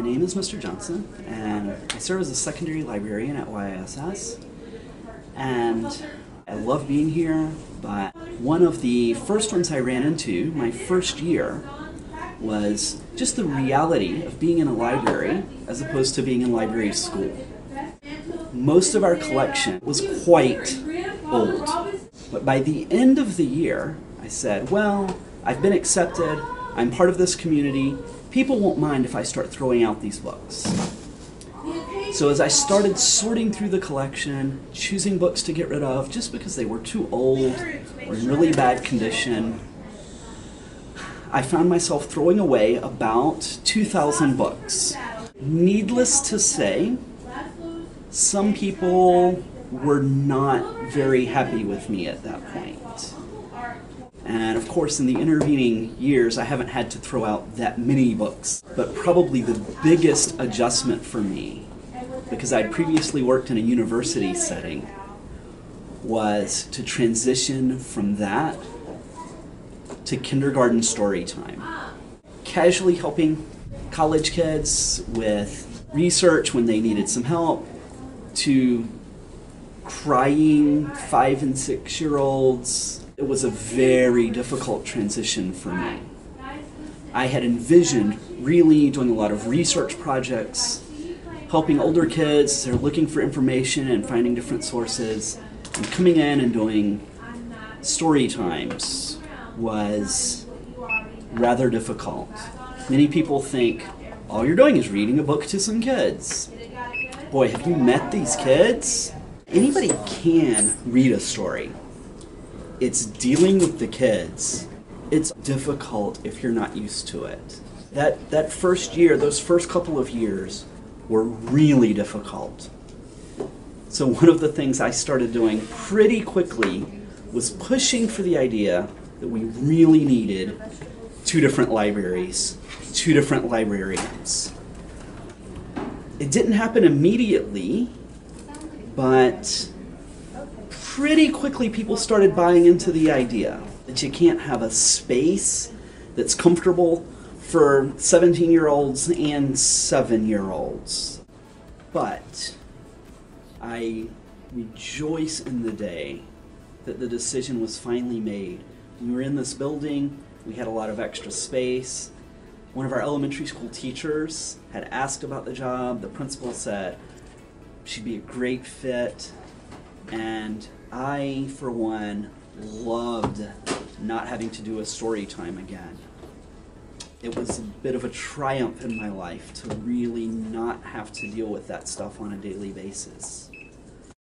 My name is Mr. Johnson, and I serve as a secondary librarian at YSS. And I love being here, but one of the first ones I ran into my first year was just the reality of being in a library as opposed to being in library school. Most of our collection was quite old, but by the end of the year, I said, well, I've been accepted, I'm part of this community, people won't mind if I start throwing out these books. So as I started sorting through the collection, choosing books to get rid of just because they were too old or in really bad condition, I found myself throwing away about 2,000 books. Needless to say, some people were not very happy with me at that point. And of course, in the intervening years, I haven't had to throw out that many books. But probably the biggest adjustment for me, because I'd previously worked in a university setting, was to transition from that to kindergarten story time. Casually helping college kids with research when they needed some help, to crying 5- and 6-year-olds. It was a very difficult transition for me. I had envisioned really doing a lot of research projects, helping older kids as they're looking for information and finding different sources, and coming in and doing story times was rather difficult. Many people think all you're doing is reading a book to some kids. Boy, have you met these kids? Anybody can read a story. It's dealing with the kids. It's difficult if you're not used to it. That first year, those first couple of years were really difficult. So one of the things I started doing pretty quickly was pushing for the idea that we really needed 2 different libraries, 2 different librarians. It didn't happen immediately, but pretty quickly people started buying into the idea that you can't have a space that's comfortable for 17-year-olds and 7-year-olds. But I rejoice in the day that the decision was finally made. We were in this building, we had a lot of extra space. One of our elementary school teachers had asked about the job. The principal said she'd be a great fit. And I, for one, loved not having to do a story time again. It was a bit of a triumph in my life to really not have to deal with that stuff on a daily basis.